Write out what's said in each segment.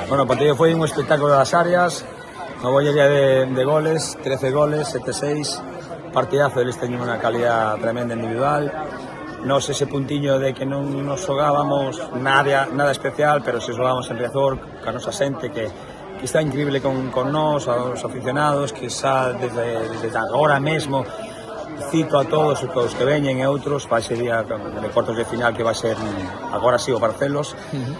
Bueno, o partido foi un espectáculo das áreas, unha bollería de goles, 13 goles, 7-6, partidazo, eles teñen unha calidad tremenda individual. Nos ese puntiño de que non nos xogábamos nada especial, pero se xogábamos en Riazor, ca nosa xente que está increíble con nós, aos aficionados, que xa desde agora mesmo cito a todos os que veñen e outros para ese día de cuartos de final que vai ser agora sí o Barcelos,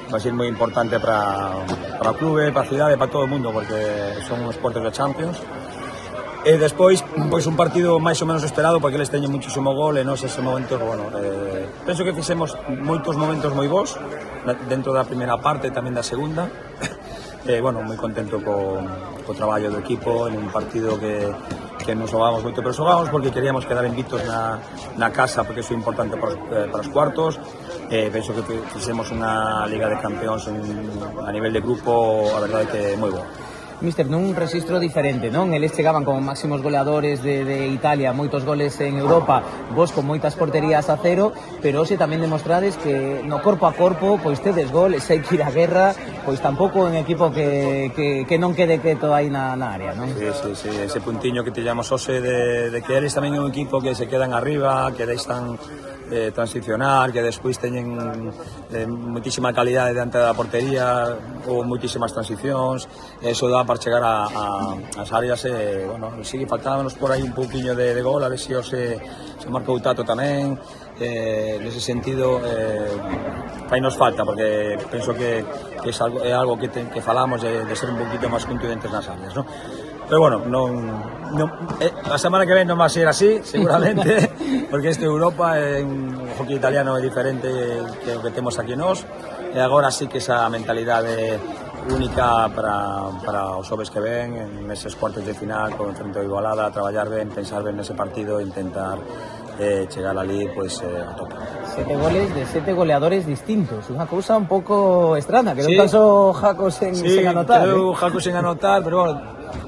vai ser moi importante para o clube, para a cidade, para todo o mundo, porque son os cuartos de Champions. E despois, pois un partido máis ou menos esperado, porque eles teñen muchísimo gol e nos ese momento, bueno, penso que fixemos moitos momentos moi bons dentro da primeira parte e tamén da segunda. Bueno, moi contento co traballo do equipo en un partido que nos xogábamos moito, pero xogábamos porque queríamos quedar invictos na casa, porque iso é importante para os cuartos. Penso que fixemos unha Liga de Campeóns a nivel de grupo, a verdade que moi boa. Mister, nun registro diferente, non? Eles chegaban como máximos goleadores de Italia, moitos goles en Europa, vos con moitas porterías a cero, pero hoxe tamén demostrades que no corpo a corpo, pois tedes goles, hai que ir a guerra, pois tampouco en equipo que non quede quieto aí na área, non? Sí, ese puntiño que tillamos hoxe de que eles tamén é un equipo que se quedan arriba, que deixan transicionar, que despois teñen moitísima calidade diante da portería ou moitísimas transicións, eso dá para chegar ás áreas e, bueno, sí, faltábamos por aí un pouquiño de gol, a ver se se marcou Tato tamén, nese sentido fainos falta, porque penso que é algo que falamos de ser un poquito máis contundentes nas áreas, non? Pero bueno, a semana que ven non va a ser así, seguramente, porque este Europa, o hockey italiano é diferente que o que temos aquí nós, e agora sí que esa mentalidade única para os xoves que ven, en eses cuartos de final, con frente ao Igualada, traballar ben, pensar ben nese partido e intentar chegar ali pois a tope. 7 goles de 7 goleadores distintos, unha cousa un pouco extraña, que non tan só Jaco sen anotar. Sí, quedou Jaco sen anotar, pero bueno,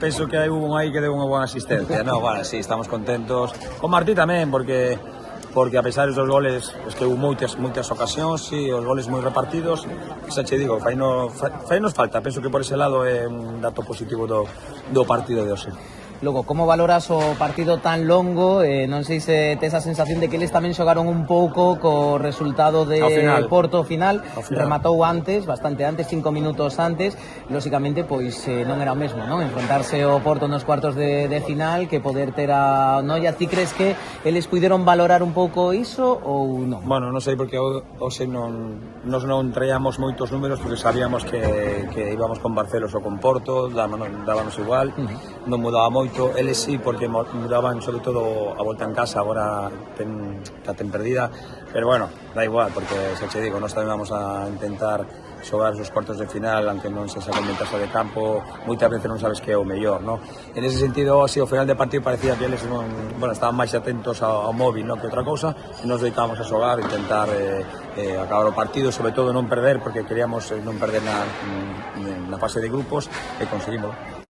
penso que hai un aí que deu unha boa asistencia, no, bueno, sí, estamos contentos. Con Martí tamén, porque a pesar dos goles, pues que hubo moitas ocasións, sí, os goles moi repartidos, xa che digo, fainos falta, penso que por ese lado é un dato positivo do partido de hoxe. Logo, como valoras o partido tan longo? Non sei se tes a sensación de que eles tamén xogaron un pouco co resultado de Porto final, rematou antes, bastante antes, 5 minutos antes, lóxicamente pois non era o mesmo, non? Enfrontarse ao Porto nos cuartos de final que poder ter a Noia. Ti crees que eles puideron valorar un pouco iso ou non? Bueno, non sei, porque hoxe nos non traíamos moitos números, porque sabíamos que íbamos con Barcelos ou con Porto, dábamos igual, non mudaba moito. Eles sí, porque mudaban sobre todo a volta en casa, agora la ten perdida, pero bueno, da igual, porque xa che digo, nós tamén vamos a intentar xogar os cuartos de final, aunque non se sabe ventaxa de campo, moitas veces non sabes que é o mellor, no? En ese sentido, así, ao final de partido parecía que eles estaban máis atentos ao móvil, no, que outra cousa, e nos dedicábamos a xogar, intentar acabar o partido, sobre todo non perder, porque queríamos non perder na fase de grupos, e conseguimos.